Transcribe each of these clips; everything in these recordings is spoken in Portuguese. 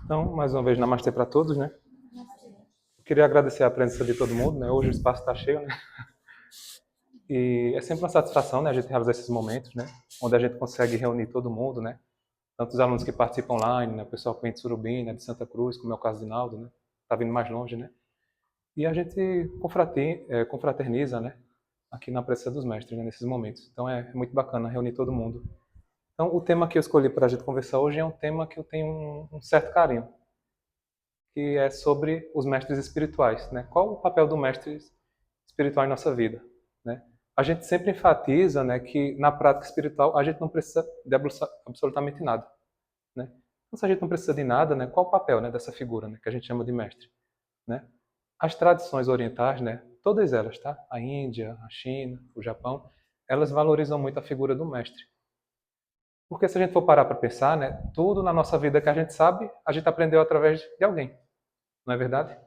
Então, mais uma vez, namastê para todos, né? Eu queria agradecer a presença de todo mundo, né? Hoje o espaço está cheio, né? E é sempre uma satisfação, né? A gente realizar esses momentos, né? Onde a gente consegue reunir todo mundo, né? Tanto os alunos que participam online, né? O pessoal que vem de Surubim, né? De Santa Cruz, como é o caso de Naldo, né? Tá vindo mais longe, né? E a gente confraterniza, né? Aqui na presença dos mestres, né? Nesses momentos. Então é muito bacana reunir todo mundo. Então, o tema que eu escolhi para a gente conversar hoje é um tema que eu tenho um certo carinho, que é sobre os mestres espirituais, né? Qual o papel do mestre espiritual em nossa vida, né? A gente sempre enfatiza, né, que na prática espiritual a gente não precisa de absolutamente nada, né? Então, se a gente não precisa de nada, né, qual o papel, né, dessa figura, né, que a gente chama de mestre, né? As tradições orientais, né, todas elas, tá? A Índia, a China, o Japão, elas valorizam muito a figura do mestre. Porque se a gente for parar para pensar, né, tudo na nossa vida que a gente sabe, a gente aprendeu através de alguém, não é verdade?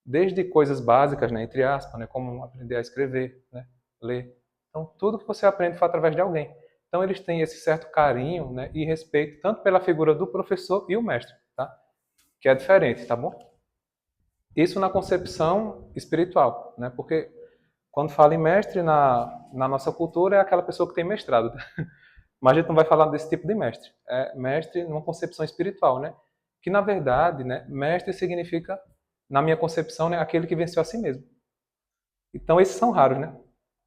Desde coisas básicas, né, entre aspas, né, como aprender a escrever, né, ler. Então, tudo que você aprende foi através de alguém. Então, eles têm esse certo carinho, né, e respeito tanto pela figura do professor e o mestre, tá? Que é diferente, tá bom? Isso na concepção espiritual, né? Porque quando fala em mestre na nossa cultura é aquela pessoa que tem mestrado, tá? Mas a gente não vai falar desse tipo de mestre. É mestre numa concepção espiritual, né? Que na verdade, né, mestre significa, na minha concepção, né, aquele que venceu a si mesmo. Então esses são raros, né?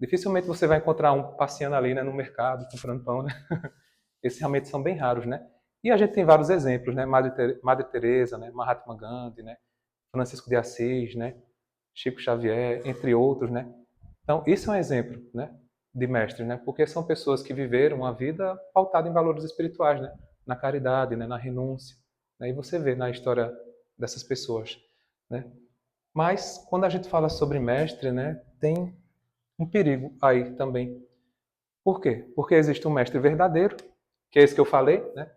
Dificilmente você vai encontrar um passeando ali, né, no mercado, comprando pão, né? Esses realmente são bem raros, né? E a gente tem vários exemplos, né? Madre Teresa, né? Mahatma Gandhi, né? Francisco de Assis, né? Chico Xavier, entre outros, né? Então, isso é um exemplo, né, de mestres, né? Porque são pessoas que viveram uma vida pautada em valores espirituais, né? Na caridade, né? Na renúncia. Né? E você vê na história dessas pessoas, né? Mas quando a gente fala sobre mestre, né, tem um perigo aí também. Por quê? Porque existe um mestre verdadeiro, que é esse que eu falei, né?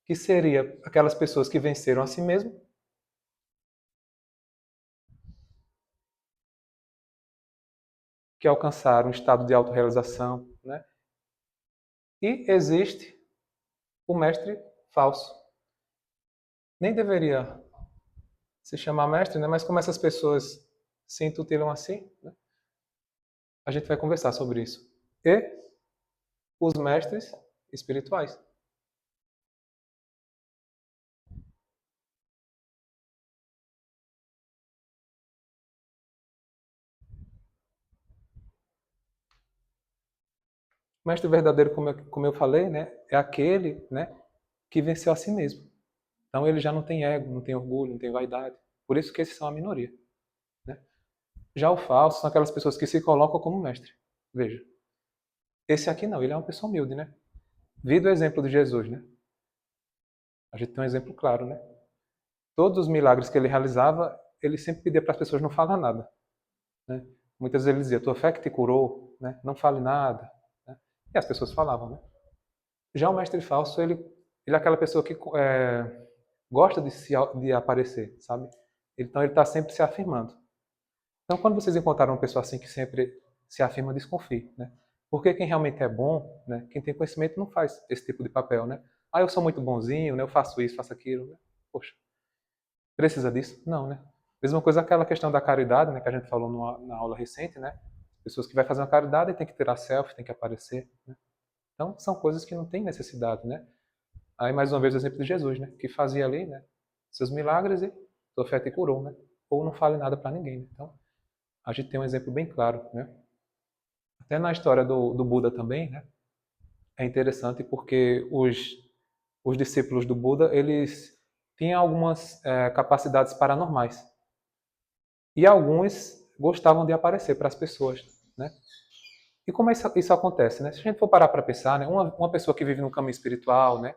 Que seria aquelas pessoas que venceram a si mesmo, que alcançaram um estado de autorrealização, né? E existe o mestre falso. Nem deveria se chamar mestre, né? Mas como essas pessoas se intitulam assim, né? A gente vai conversar sobre isso. E os mestres espirituais. O mestre verdadeiro, como eu falei, né? É aquele, né, que venceu a si mesmo. Então ele já não tem ego, não tem orgulho, não tem vaidade. Por isso que esses são a minoria, né? Já o falso são aquelas pessoas que se colocam como mestre. Veja, esse aqui não, ele é uma pessoa humilde, né? Vi do exemplo de Jesus, né? A gente tem um exemplo claro, né? Todos os milagres que ele realizava, ele sempre pedia para as pessoas não falar nada, né? Muitas vezes ele dizia, tua fé que te curou, né? Não fale nada, né? E as pessoas falavam, né? Já o mestre falso, ele é aquela pessoa que gosta de aparecer, sabe? Então ele está sempre se afirmando. Então quando vocês encontrarem uma pessoa assim que sempre se afirma, desconfie, né? Porque quem realmente é bom, né? Quem tem conhecimento não faz esse tipo de papel, né? Ah, eu sou muito bonzinho, né? Eu faço isso, faço aquilo, né? Poxa, precisa disso? Não, né? Mesma coisa aquela questão da caridade, né? Que a gente falou na aula recente, né? Pessoas que vai fazer uma caridade tem que tirar selfie, tem que aparecer, né? Então são coisas que não tem necessidade, né? Aí mais uma vez o exemplo de Jesus, né? Que fazia ali, né? Seus milagres e sua fé te curou, né? Ou não fale nada para ninguém. Né? Então a gente tem um exemplo bem claro, né? Até na história do Buda também, né? É interessante porque os discípulos do Buda eles tinham algumas capacidades paranormais e alguns gostavam de aparecer para as pessoas, né? E como isso acontece, né? Se a gente for parar para pensar, né? Uma pessoa que vive no caminho espiritual, né?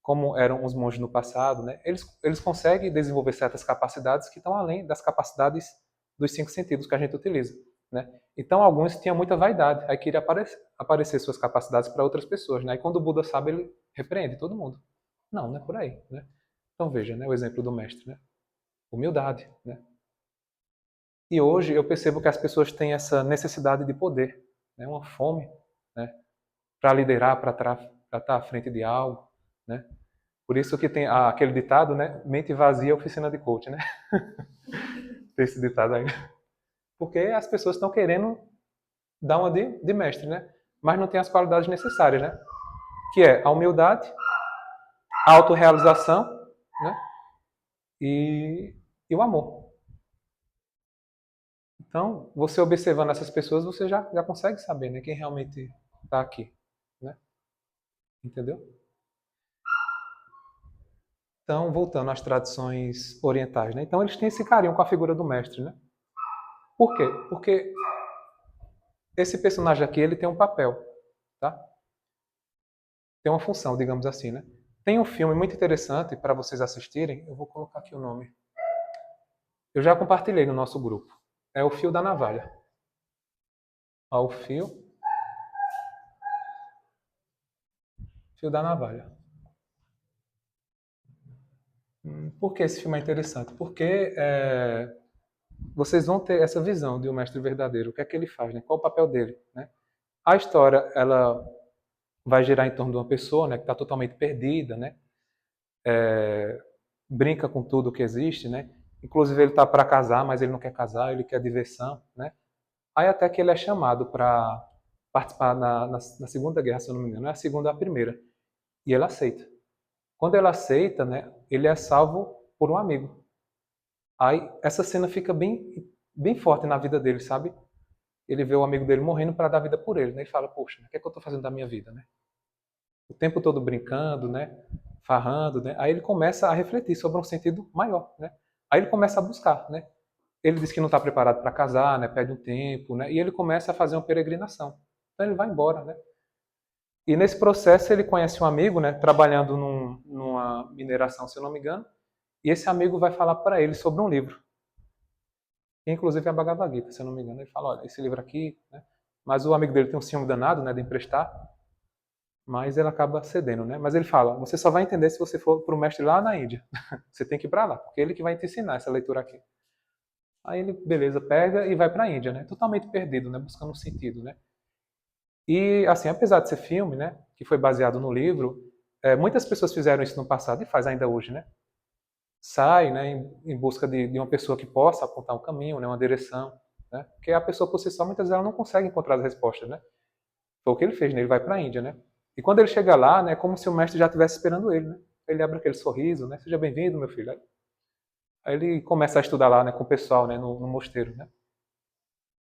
Como eram os monges no passado, né? Eles conseguem desenvolver certas capacidades que estão além das capacidades dos cinco sentidos que a gente utiliza, né? Então alguns tinham muita vaidade, aí queria aparecer suas capacidades para outras pessoas, né? E quando o Buda sabe, ele repreende todo mundo. Não, não é por aí, né? Então veja, né? O exemplo do mestre, né? Humildade, né? E hoje eu percebo que as pessoas têm essa necessidade de poder, né? Uma fome, né? Para liderar, para estar à frente de algo, né? Por isso que tem aquele ditado, né? Mente vazia, oficina de coach, né? Tem esse ditado aí. Porque as pessoas estão querendo dar uma de mestre, né? Mas não tem as qualidades necessárias, né? Que é a humildade, a autorrealização, né? E o amor. Então, você observando essas pessoas, você já consegue saber, né? Quem realmente está aqui, né? Entendeu? Então, voltando às tradições orientais, né? Então, eles têm esse carinho com a figura do mestre, né? Por quê? Porque esse personagem aqui, ele tem um papel, tá? Tem uma função, digamos assim, né? Tem um filme muito interessante para vocês assistirem. Eu vou colocar aqui o nome. Eu já compartilhei no nosso grupo. É O Fio da Navalha. Ó, o Fio da Navalha. Por que esse filme é interessante? Porque vocês vão ter essa visão de um mestre verdadeiro. O que é que ele faz, né? Qual o papel dele, né? A história, ela vai girar em torno de uma pessoa, né, que está totalmente perdida, né? Brinca com tudo que existe, né? Inclusive ele está para casar, mas ele não quer casar, ele quer diversão, né? Aí até que ele é chamado para participar na Segunda Guerra, se eu não me engano, não é a segunda, é a primeira. E ele aceita. Quando ele aceita, né, ele é salvo por um amigo. Aí essa cena fica bem forte na vida dele, sabe? Ele vê o amigo dele morrendo para dar vida por ele, né? Ele fala, poxa, o que é que eu estou fazendo da minha vida, né? O tempo todo brincando, né? Farrando, né? Aí ele começa a refletir sobre um sentido maior, né? Aí ele começa a buscar, né? Ele diz que não está preparado para casar, né? Pede um tempo, né? E ele começa a fazer uma peregrinação. Então ele vai embora, né? E nesse processo ele conhece um amigo, né? Trabalhando numa mineração, se eu não me engano. E esse amigo vai falar para ele sobre um livro. Que inclusive é a Bhagavad Gita, se eu não me engano. Ele fala, olha, esse livro aqui, né? Mas o amigo dele tem um ciúme danado, né? De emprestar. Mas ele acaba cedendo, né? Mas ele fala, você só vai entender se você for para o mestre lá na Índia. Você tem que ir para lá, porque é ele que vai te ensinar essa leitura aqui. Aí ele, beleza, pega e vai para a Índia, né? Totalmente perdido, né? Buscando um sentido, né? E, assim, apesar de ser filme, né? Que foi baseado no livro, muitas pessoas fizeram isso no passado e faz ainda hoje, né? Sai, né? Em busca de uma pessoa que possa apontar um caminho, né? Uma direção, né? Porque a pessoa por si só, muitas vezes, ela não consegue encontrar as respostas, né? Foi o que ele fez, né? Ele vai para a Índia, né? E quando ele chega lá, né? É como se o mestre já estivesse esperando ele, né? Ele abre aquele sorriso, né? Seja bem-vindo, meu filho. Aí ele começa a estudar lá, né? Com o pessoal, né? No mosteiro, né?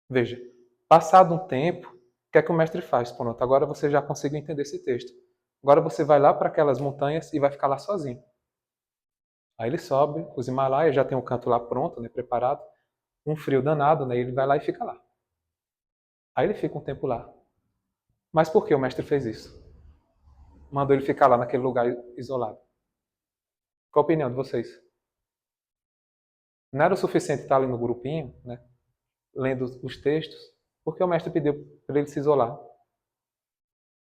Veja, passado um tempo, o que é que o mestre faz? Pronto, agora você já conseguiu entender esse texto. Agora você vai lá para aquelas montanhas e vai ficar lá sozinho. Aí ele sobe, os Himalaias, já tem um canto lá pronto, né, preparado. Um frio danado, né, ele vai lá e fica lá. Aí ele fica um tempo lá. Mas por que o mestre fez isso? Mandou ele ficar lá naquele lugar isolado. Qual a opinião de vocês? Não era o suficiente estar ali no grupinho, né, lendo os textos? Por que o mestre pediu para ele se isolar?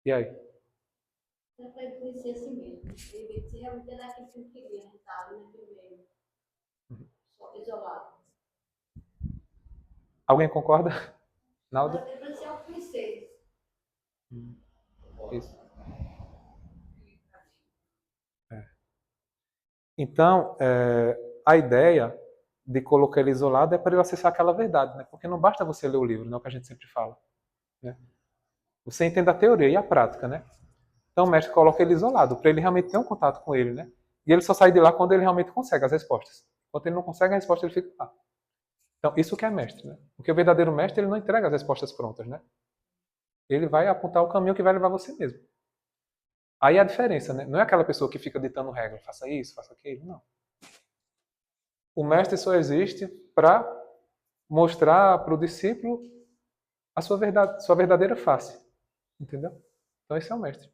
E aí? Então, para ele conhecer a si mesmo. Ele vê se realmente era aquilo que ele queria, né? Estar ali naquele meio, só isolado. Alguém concorda? Naldo? Agora, para se autoconhecer. Isso. É. Então, a ideia de colocar ele isolado é para ele acessar aquela verdade, né? Porque não basta você ler o livro, não é o que a gente sempre fala, né? Você entende a teoria e a prática, né? Então o mestre coloca ele isolado, para ele realmente ter um contato com ele, né? E ele só sai de lá quando ele realmente consegue as respostas. Quando ele não consegue a resposta, ele fica lá. Então, isso que é mestre, né? Porque o verdadeiro mestre, ele não entrega as respostas prontas, né? Ele vai apontar o caminho que vai levar você mesmo. Aí a diferença, né? Não é aquela pessoa que fica ditando regra, faça isso, faça aquilo, não. O mestre só existe para mostrar para o discípulo a sua verdadeira face. Entendeu? Então esse é o mestre.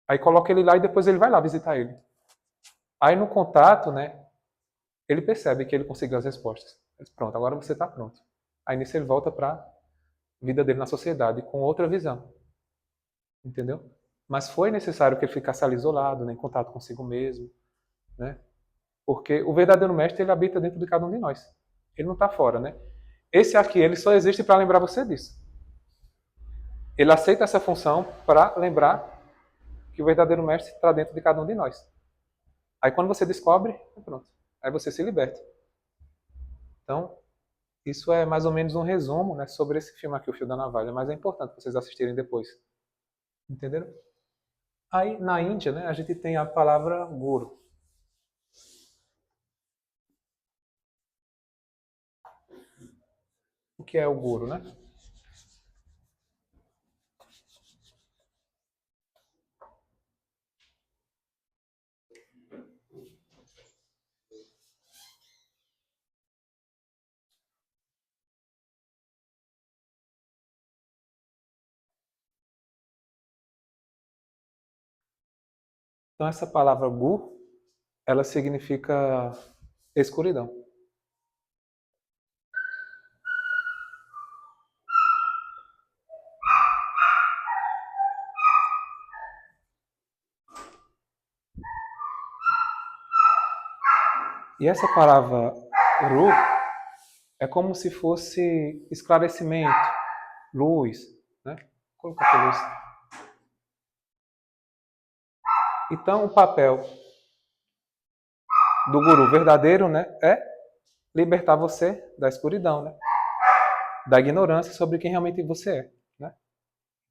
Aí coloca ele lá e depois ele vai lá visitar ele. Aí no contato, né, ele percebe que ele conseguiu as respostas. Pronto, agora você está pronto. Aí nisso ele volta para a vida dele na sociedade com outra visão. Entendeu? Mas foi necessário que ele ficasse ali isolado, né, em contato consigo mesmo, né? Porque o verdadeiro mestre, ele habita dentro de cada um de nós. Ele não está fora, né? Esse aqui, ele só existe para lembrar você disso. Ele aceita essa função para lembrar que o verdadeiro mestre está dentro de cada um de nós. Aí quando você descobre, pronto. Aí você se liberta. Então, isso é mais ou menos um resumo, né, sobre esse filme aqui, O Fio da Navalha, mas é importante vocês assistirem depois. Entenderam? Aí, na Índia, né, a gente tem a palavra guru. O que é o guru, né? Então, essa palavra gu, ela significa escuridão. E essa palavra ru é como se fosse esclarecimento, luz, né? Vou colocar aqui luz. Então, o papel do guru verdadeiro, né, é libertar você da escuridão, né? Da ignorância sobre quem realmente você é, né?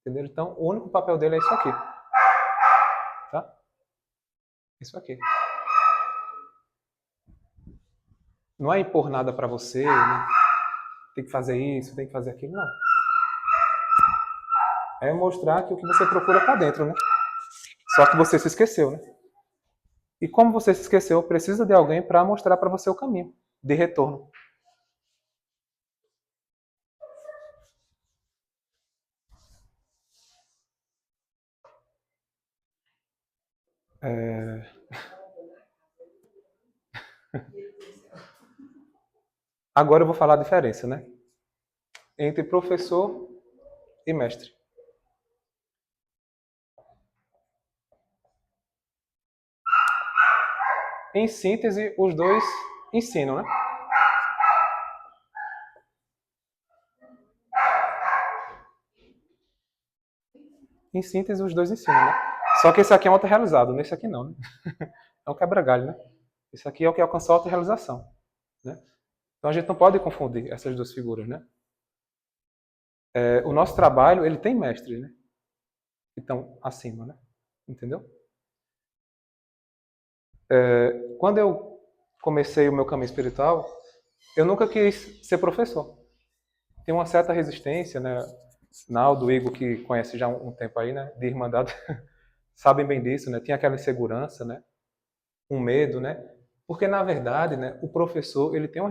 Entendeu? Então, o único papel dele é isso aqui, tá? Isso aqui. Não é impor nada para você, né? Tem que fazer isso, tem que fazer aquilo, não. É mostrar que o que você procura está dentro, né? Só que você se esqueceu, né? E como você se esqueceu, precisa de alguém para mostrar para você o caminho de retorno. Agora eu vou falar a diferença, né? Entre professor e mestre. Em síntese, os dois ensinam, né? Em síntese, os dois ensinam, né? Só que esse aqui é um autorrealizado, nesse aqui não, né? É um quebra-galho, né? Esse aqui é o que alcançou a autorrealização, né? Então a gente não pode confundir essas duas figuras, né? O nosso trabalho, ele tem mestres, né? Que estão acima, né? Entendeu? Quando eu comecei o meu caminho espiritual, eu nunca quis ser professor. Tem uma certa resistência, né? Naldo, Igor, que conhece já um tempo aí, né? De Irmandade, sabem bem disso, né? Tinha aquela insegurança, né? Um medo, né? Porque, na verdade, né? O professor, ele tem uma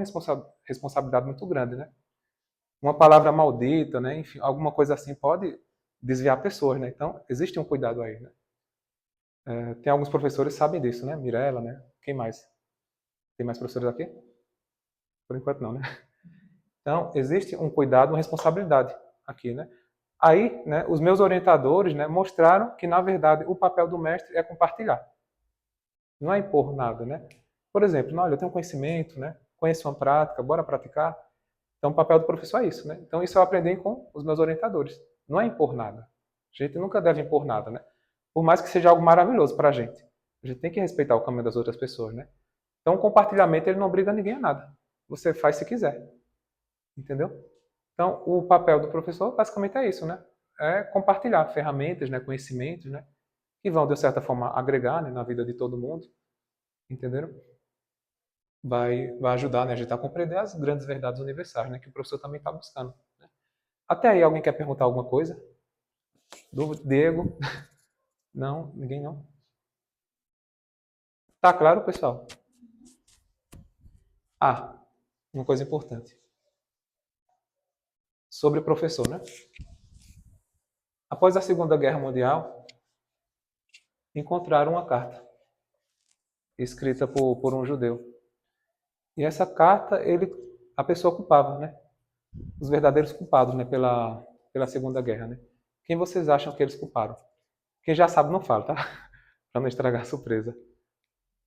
responsabilidade muito grande, né? Uma palavra maldita, né? Enfim, alguma coisa assim pode desviar pessoas, né? Então, existe um cuidado aí, né? Tem alguns professores que sabem disso, né? Mirella, né? Quem mais? Tem mais professores aqui? Por enquanto não, né? Então, existe um cuidado, uma responsabilidade aqui, né? Aí, né, os meus orientadores, né, mostraram que, na verdade, o papel do mestre é compartilhar. Não é impor nada, né? Por exemplo, olha, eu tenho conhecimento, né? Conheço uma prática, bora praticar. Então, o papel do professor é isso, né? Então, isso eu aprendi com os meus orientadores. Não é impor nada. A gente nunca deve impor nada, né? Por mais que seja algo maravilhoso para a gente. A gente tem que respeitar o caminho das outras pessoas, né? Então, o compartilhamento, ele não obriga ninguém a nada. Você faz se quiser. Entendeu? Então, o papel do professor, basicamente, é isso, né? É compartilhar ferramentas, né? Conhecimentos, né? Que vão, de certa forma, agregar, né? Na vida de todo mundo. Entenderam? Vai ajudar, né, a gente a compreender as grandes verdades universais, né, que o professor também está buscando. Né? Até aí, alguém quer perguntar alguma coisa? Diego? Não? Ninguém não? Tá claro, pessoal? Ah, uma coisa importante. Sobre o professor, né? Após a Segunda Guerra Mundial, encontraram uma carta escrita por um judeu. E essa carta, a pessoa culpava, né? Os verdadeiros culpados, né? Pela Segunda Guerra, né? Quem vocês acham que eles culparam? Quem já sabe não fala, tá? Para não estragar a surpresa.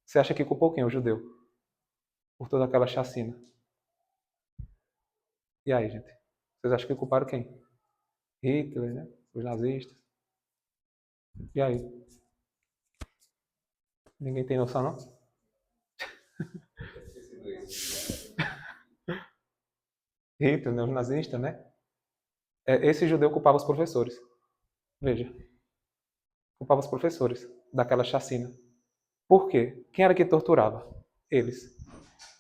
Você acha que culpou quem? O judeu? Por toda aquela chacina. E aí, gente? Vocês acham que culparam quem? Hitler, né? Os nazistas. E aí? Ninguém tem noção, não? Hitler, né, os nazistas, né? Esse judeu culpava os professores. Veja, culpava os professores daquela chacina. Por quê? Quem era que torturava? Eles.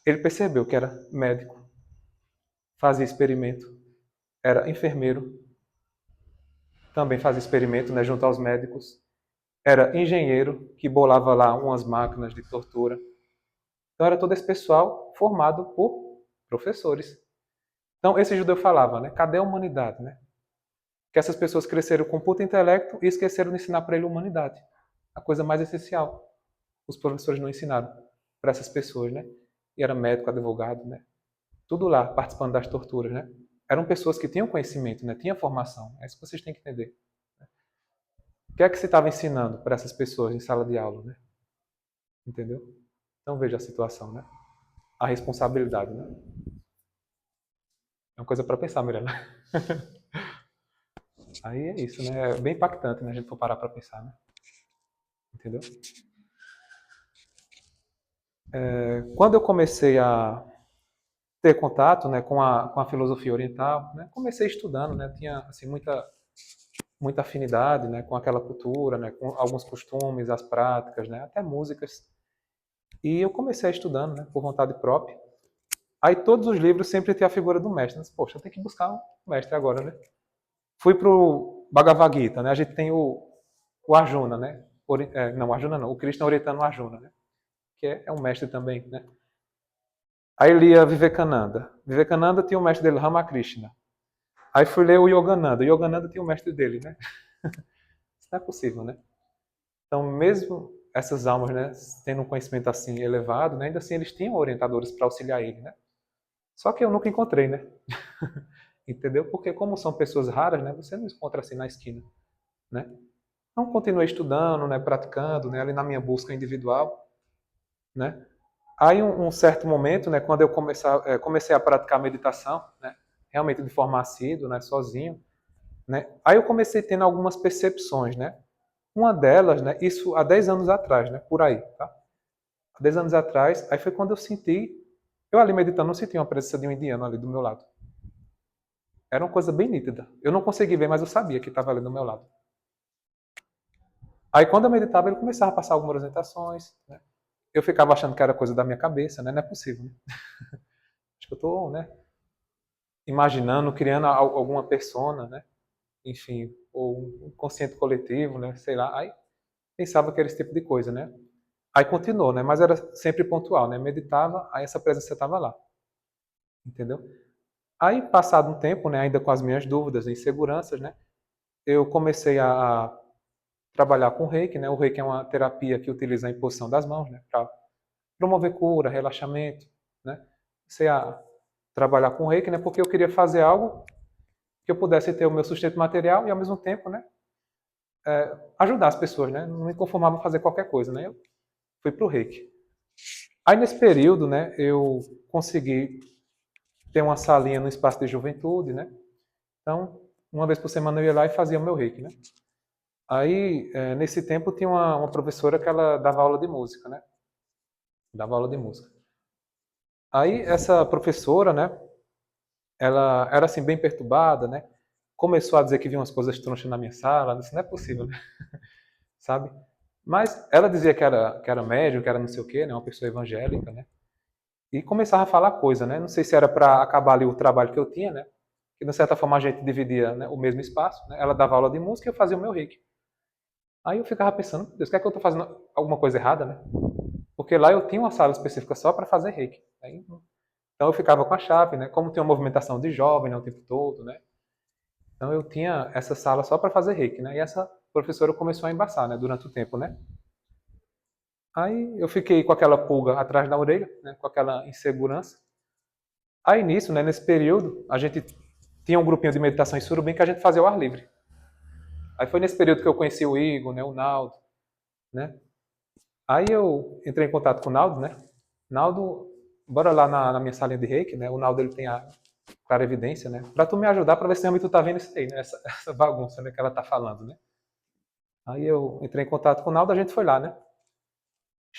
Ele percebeu que era médico, fazia experimento, era enfermeiro, também fazia experimento, né, junto aos médicos, era engenheiro, que bolava lá umas máquinas de tortura. Então era todo esse pessoal formado por professores. Então esse judeu falava, né, cadê a humanidade, né? Que essas pessoas cresceram com puto intelecto e esqueceram de ensinar para ele a humanidade. A coisa mais essencial. Os professores não ensinaram para essas pessoas, né? E era médico, advogado, né? Tudo lá, participando das torturas, né? Eram pessoas que tinham conhecimento, né? Tinham formação. É isso que vocês têm que entender. O que é que se estava ensinando para essas pessoas em sala de aula, né? Entendeu? Então veja a situação, né? A responsabilidade, né? É uma coisa para pensar, Mirella. Aí é isso, né? É bem impactante, né? A gente for parar para pensar, né? Entendeu? Quando eu comecei a ter contato, né, com a filosofia oriental, né? Comecei estudando, né? Tinha assim muita afinidade, né, com aquela cultura, né, com alguns costumes, as práticas, né, até músicas. E eu comecei estudando, né, por vontade própria. Aí todos os livros sempre tem a figura do mestre. Mas, poxa, eu tenho que buscar um mestre agora, né? Fui pro Bhagavad Gita, né? A gente tem o Arjuna, né? Não, Arjuna não, o Krishna orientando o Arjuna, né? Que é um mestre também, né? Aí lia Vivekananda. Vivekananda tinha o mestre dele, Ramakrishna. Aí fui ler o Yogananda. O Yogananda tinha o mestre dele, né? Isso não é possível, né? Então, mesmo essas almas, né, tendo um conhecimento assim elevado, né, ainda assim eles tinham orientadores para auxiliar ele, né? Só que eu nunca encontrei, né? Entendeu? Porque como são pessoas raras, né, você não encontra assim na esquina, né? Então continuei estudando, né, praticando, né, ali na minha busca individual, né? Aí um certo momento, né, quando eu comecei a praticar meditação, né, realmente de forma assídua, né, sozinho, né? Aí eu comecei tendo algumas percepções, né? Uma delas, né, isso há 10 anos atrás, né, por aí, tá? Há 10 anos atrás, aí foi quando eu ali meditando, não senti uma presença de um indiano ali do meu lado. Era uma coisa bem nítida. Eu não consegui ver, mas eu sabia que estava ali do meu lado. Aí quando eu meditava, ele começava a passar algumas orientações, né? Eu ficava achando que era coisa da minha cabeça, né? Não é possível, né? Acho que eu estou, né, imaginando, criando alguma persona, né? Enfim, ou um consciente coletivo, né? Sei lá. Aí pensava que era esse tipo de coisa, né? Aí continuou, né? Mas era sempre pontual, né? Meditava, aí essa presença estava lá. Entendeu? Aí, passado um tempo, né, ainda com as minhas dúvidas e inseguranças, né, eu comecei a trabalhar com o Reiki, né? O Reiki é uma terapia que utiliza a imposição das mãos, né, para promover cura, relaxamento, né? Comecei a trabalhar com o Reiki, né, porque eu queria fazer algo que eu pudesse ter o meu sustento material e, ao mesmo tempo, né, ajudar as pessoas, né? Não me conformava a fazer qualquer coisa, né? Eu fui para o Reiki. Aí, nesse período, né, eu consegui ter uma salinha no espaço de juventude, né? Então, uma vez por semana eu ia lá e fazia o meu reiki, né? Aí, nesse tempo, tinha uma professora que ela dava aula de música, né? Dava aula de música. Aí, essa professora, né? Ela era, assim, bem perturbada, né? Começou a dizer que vinha umas coisas tronchas na minha sala. Isso não é possível, né? Sabe? Mas ela dizia que era médium, que era não sei o quê, né? Uma pessoa evangélica, né? E começava a falar coisa, né? Não sei se era para acabar ali o trabalho que eu tinha, né? Que de certa forma a gente dividia, né, o mesmo espaço, né? Ela dava aula de música e eu fazia o meu reiki. Aí eu ficava pensando, Deus, quer que eu estou fazendo alguma coisa errada, né? Porque lá eu tinha uma sala específica só para fazer reiki. Aí, então eu ficava com a chave, né? Como tem uma movimentação de jovem, né, o tempo todo, né? Então eu tinha essa sala só para fazer reiki, né? E essa professora começou a embaçar, né, durante o tempo, né? Aí eu fiquei com aquela pulga atrás da orelha, né, com aquela insegurança. Aí nisso, né, nesse período, a gente tinha um grupinho de meditação em Surubim que a gente fazia ao ar livre. Aí foi nesse período que eu conheci o Igor, né, o Naldo, né? Aí eu entrei em contato com o Naldo, né? Naldo, bora lá na minha salinha de reiki, né? O Naldo ele tem a clara evidência, né? Pra tu me ajudar pra ver se realmente tu tá vendo isso aí, né? Essa bagunça, né, que ela tá falando, né? Aí eu entrei em contato com o Naldo, a gente foi lá, né?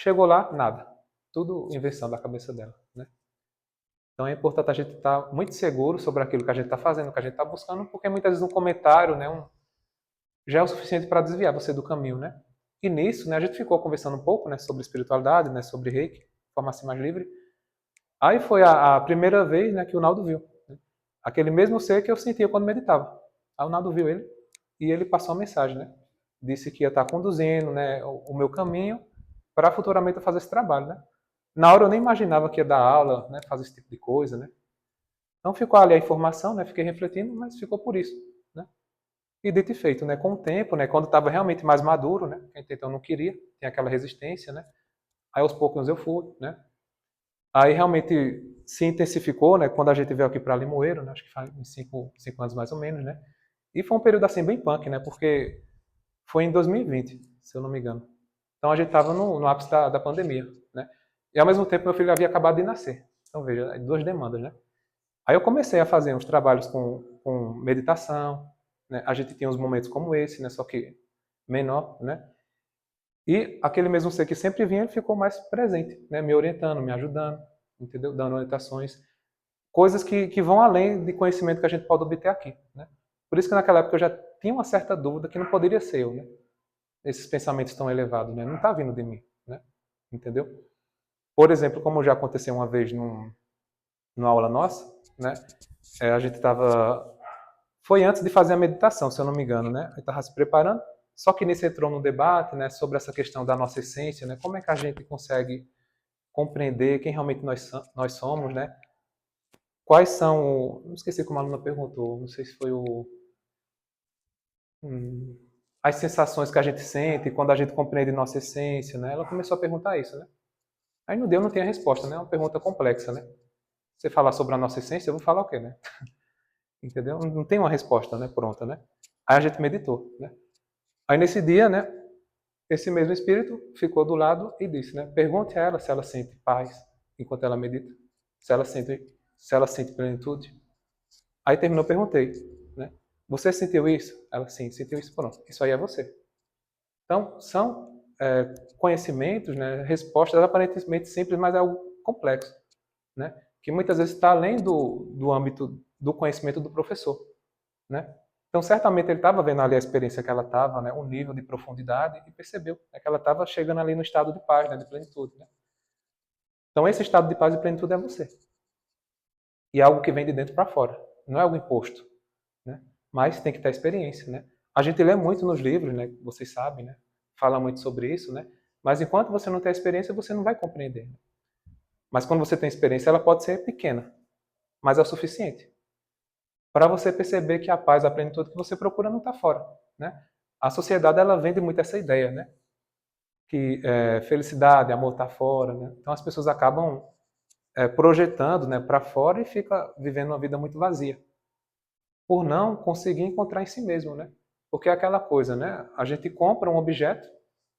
Chegou lá, nada. Tudo invenção da cabeça dela, né? Então é importante a gente estar muito seguro sobre aquilo que a gente está fazendo, que a gente está buscando, porque muitas vezes um comentário, né, já é o suficiente para desviar você do caminho, né? E nisso, né, a gente ficou conversando um pouco, né, sobre espiritualidade, né, sobre Reiki, de forma assim mais livre. Aí foi a primeira vez, né, que o Naldo viu, né? Aquele mesmo ser que eu sentia quando meditava. Aí o Naldo viu ele e ele passou uma mensagem, né? Disse que ia estar conduzindo, né, o meu caminho para futuramente eu fazer esse trabalho, né? Na hora eu nem imaginava que ia dar aula, né, fazer esse tipo de coisa, né? Então ficou ali a informação, né? Fiquei refletindo, mas ficou por isso, né? E dito e feito, né? Com o tempo, né? Quando estava realmente mais maduro, né? Então eu não queria, tinha aquela resistência, né? Aí aos poucos eu fui, né? Aí realmente se intensificou, né? Quando a gente veio aqui para Limoeiro, né? Acho que faz uns 5 anos mais ou menos, né? E foi um período assim bem punk, né? Porque foi em 2020, se eu não me engano. Então a gente estava no ápice da pandemia, né? E ao mesmo tempo meu filho havia acabado de nascer. Então veja, duas demandas, né? Aí eu comecei a fazer uns trabalhos com meditação, né? A gente tinha uns momentos como esse, né? Só que menor, né? E aquele mesmo ser que sempre vinha, ele ficou mais presente, né? Me orientando, me ajudando, entendeu? Dando orientações, coisas que vão além de conhecimento que a gente pode obter aqui, né? Por isso que naquela época eu já tinha uma certa dúvida que não poderia ser eu, né? Esses pensamentos tão elevados, né? Não está vindo de mim, né? Entendeu? Por exemplo, como já aconteceu uma vez numa aula nossa, né? A gente estava... Foi antes de fazer a meditação, se eu não me engano, né? Eu estava se preparando, só que nisso entrou num debate, né? Sobre essa questão da nossa essência, né? Como é que a gente consegue compreender quem realmente nós somos, né? Quais são... Não esqueci como a aluna perguntou, não sei se foi hum, as sensações que a gente sente quando a gente compreende nossa essência, né? Ela começou a perguntar isso, né? Aí no deu não tem a resposta, né? É uma pergunta complexa, né? Você falar sobre a nossa essência, eu vou falar o quê, né? Entendeu? Não tem uma resposta, né? Pronta, né? Aí a gente meditou, né? Aí nesse dia, né? Esse mesmo espírito ficou do lado e disse, né? Pergunte a ela se ela sente paz enquanto ela medita, se ela sente plenitude. Aí terminou, perguntei, né? Você sentiu isso? Ela sim, sentiu isso, pronto. Isso aí é você. Então são conhecimentos, né? Respostas aparentemente simples, mas é algo complexo, né? Que muitas vezes está além do âmbito do conhecimento do professor, né? Então, certamente ele estava vendo ali a experiência que ela estava, né? O nível de profundidade e percebeu, né? Que ela estava chegando ali no estado de paz, né? De plenitude, né? Então, esse estado de paz e plenitude é você. E é algo que vem de dentro para fora, não é algo imposto, né? Mas tem que ter experiência, né? A gente lê muito nos livros, né? Vocês sabem, né? Fala muito sobre isso, né? Mas enquanto você não tem experiência, você não vai compreender. Mas quando você tem experiência, ela pode ser pequena, mas é o suficiente para você perceber que a paz, a plenitude que você procura não está fora, né? A sociedade ela vende muito essa ideia, né? Que felicidade, amor está fora, né? Então as pessoas acabam projetando, né, para fora e fica vivendo uma vida muito vazia, por não conseguir encontrar em si mesmo, né? Porque é aquela coisa, né? A gente compra um objeto,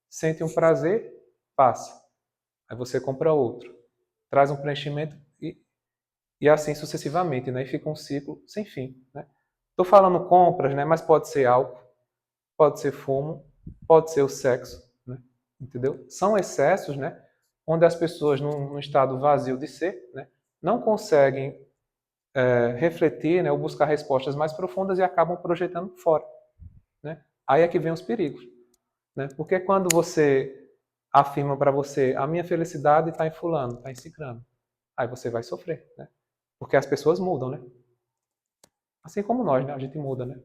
sente um prazer, passa. Aí você compra outro, traz um preenchimento e assim sucessivamente, né? E fica um ciclo sem fim, né? Estou falando compras, né? Mas pode ser álcool, pode ser fumo, pode ser o sexo, né? Entendeu? São excessos, né? Onde as pessoas, num estado vazio de ser, né? Não conseguem refletir, né? Ou buscar respostas mais profundas e acabam projetando fora, né? Aí é que vem os perigos, né? Porque quando você afirma para você, a minha felicidade está em fulano, está em ciclano, aí você vai sofrer, né? Porque as pessoas mudam, né? Assim como nós, né? A gente muda, né?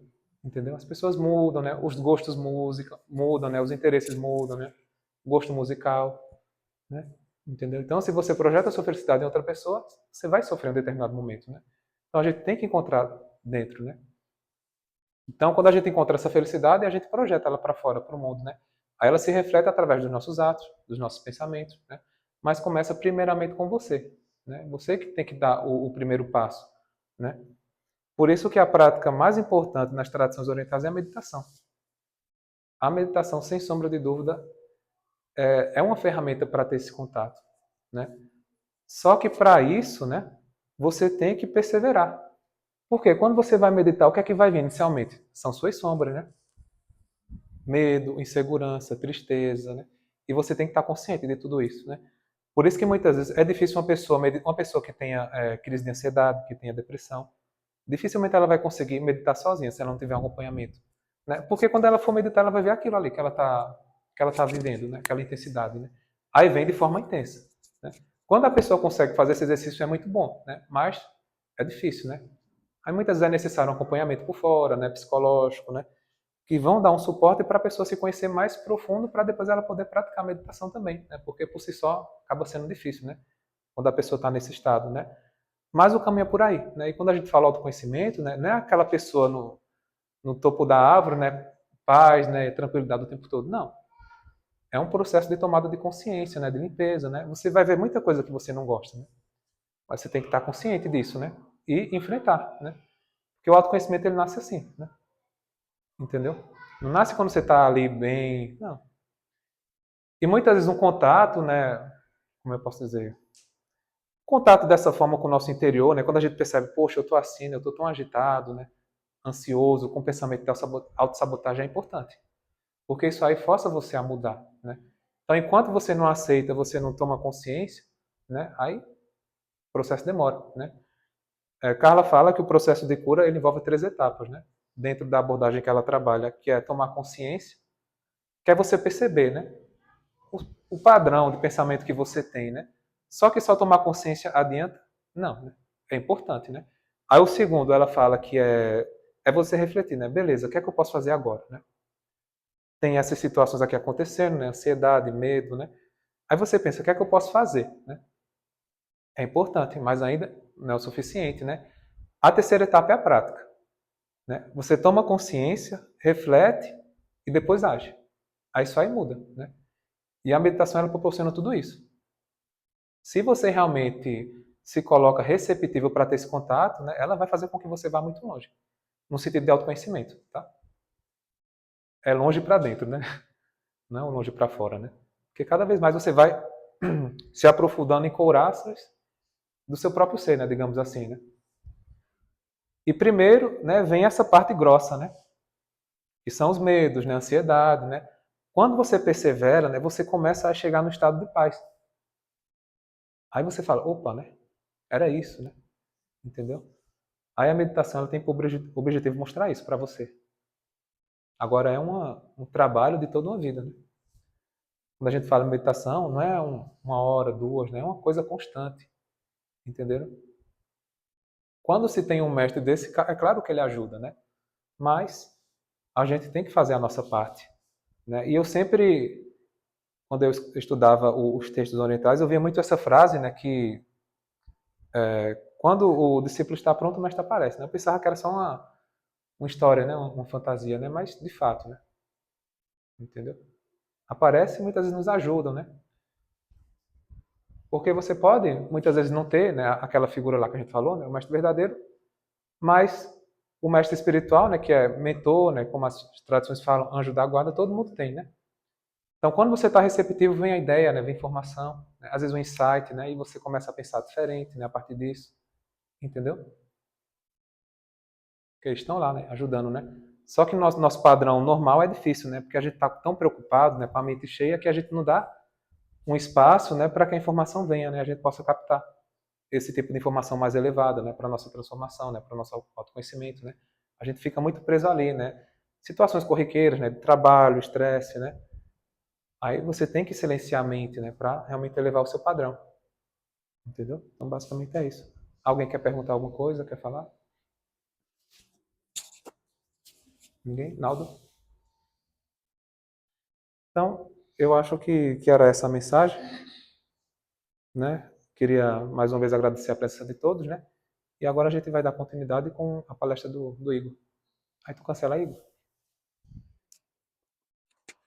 Entendeu? As pessoas mudam, né? Os gostos mudam, né? Os interesses mudam, né? Gosto musical, né? Entendeu? Então, se você projeta a sua felicidade em outra pessoa, você vai sofrer em um determinado momento, né? Então, a gente tem que encontrar dentro, né? Então, quando a gente encontra essa felicidade, a gente projeta ela para fora, para o mundo, né? Aí ela se reflete através dos nossos atos, dos nossos pensamentos, né? Mas começa primeiramente com você, né? Você que tem que dar o primeiro passo, né? Por isso que a prática mais importante nas tradições orientais é a meditação. A meditação, sem sombra de dúvida, é uma ferramenta para ter esse contato, né? Só que para isso, né, você tem que perseverar. Porque quando você vai meditar, o que é que vai vir inicialmente? São suas sombras, né? Medo, insegurança, tristeza, né? E você tem que estar consciente de tudo isso, né? Por isso que muitas vezes é difícil uma pessoa que tenha crise de ansiedade, que tenha depressão, dificilmente ela vai conseguir meditar sozinha se ela não tiver um acompanhamento, né? Porque quando ela for meditar, ela vai ver aquilo ali que ela tá vivendo, né? Aquela intensidade, né? Aí vem de forma intensa, né? Quando a pessoa consegue fazer esse exercício é muito bom, né? Mas é difícil, né? Aí muitas vezes é necessário um acompanhamento por fora, né? Psicológico, né? Que vão dar um suporte para a pessoa se conhecer mais profundo para depois ela poder praticar a meditação também, né? Porque por si só acaba sendo difícil, né? Quando a pessoa está nesse estado, né? Mas o caminho é por aí, né? E quando a gente fala autoconhecimento, né? Não é aquela pessoa no topo da árvore, né? Paz, né? Tranquilidade o tempo todo. Não. É um processo de tomada de consciência, né? De limpeza, né? Você vai ver muita coisa que você não gosta, né? Mas você tem que estar consciente disso, né? E enfrentar, né? Porque o autoconhecimento ele nasce assim, né? Entendeu? Não nasce quando você está ali bem, não. E muitas vezes um contato, né? Como eu posso dizer? Contato dessa forma com o nosso interior, né? Quando a gente percebe, poxa, eu estou assim, eu estou tão agitado, né? Ansioso, com pensamento de autossabotagem é importante. Porque isso aí força você a mudar, né? Então, enquanto você não aceita, você não toma consciência, né? Aí o processo demora, né? Carla fala que o processo de cura ele envolve 3 etapas, né? Dentro da abordagem que ela trabalha, que é tomar consciência, que é você perceber, né? O padrão de pensamento que você tem, né? Só que só tomar consciência adianta? Não, né? É importante, né? Aí o segundo, ela fala que é você refletir, né? Beleza, o que é que eu posso fazer agora, né? Tem essas situações aqui acontecendo, né? Ansiedade, medo, né? Aí você pensa, o que é que eu posso fazer, né? É importante, mas ainda não é o suficiente, né? A terceira etapa é a prática, né? Você toma consciência, reflete e depois age. Aí só aí muda, né? E a meditação ela proporciona tudo isso. Se você realmente se coloca receptível para ter esse contato, né, ela vai fazer com que você vá muito longe, no sentido de autoconhecimento, tá? É longe para dentro, né? Não é longe para fora, né? Porque cada vez mais você vai se aprofundando em couraças do seu próprio ser, né, digamos assim, né? E primeiro, né, vem essa parte grossa, né? Que são os medos, né, a ansiedade, né? Quando você persevera, né, você começa a chegar no estado de paz. Aí você fala, opa, né? Era isso, né? Entendeu? Aí a meditação ela tem por objetivo mostrar isso para você. Agora é um trabalho de toda uma vida, né? Quando a gente fala em meditação, não é 1 hora, 2, né? É uma coisa constante, entendeu? Quando se tem um mestre desse, é claro que ele ajuda, né? Mas a gente tem que fazer a nossa parte, né? E eu sempre, quando eu estudava os textos orientais, eu via muito essa frase, né? Que quando o discípulo está pronto, o mestre aparece, né? Eu pensava que era só uma história, né? Uma fantasia, né? Mas de fato, né? Entendeu? Aparece e muitas vezes nos ajudam, né? Porque você pode, muitas vezes, não ter, né, aquela figura lá que a gente falou, né, o mestre verdadeiro, mas o mestre espiritual, né, que é mentor, né, como as tradições falam, anjo da guarda, todo mundo tem, né? Então, quando você está receptivo, vem a ideia, né, vem informação, né, às vezes um insight, né, e você começa a pensar diferente, né, a partir disso, entendeu? Porque eles estão lá, né, ajudando, né? Só que nosso padrão normal é difícil, né? Porque a gente está tão preocupado, né, com a mente cheia, que a gente não dá um espaço, né, para que a informação venha, né, a gente possa captar esse tipo de informação mais elevada, né, para nossa transformação, né, para nosso autoconhecimento, né. A gente fica muito preso ali, né. Situações corriqueiras, né, de trabalho, estresse, né. Aí você tem que silenciar a mente, né, para realmente elevar o seu padrão, entendeu? Então basicamente é isso. Alguém quer perguntar alguma coisa, quer falar? Ninguém? Naldo? Então, eu acho que era essa a mensagem, né. Queria mais uma vez agradecer a presença de todos, né. E agora a gente vai dar continuidade com a palestra do Igor. Aí tu cancela, Igor?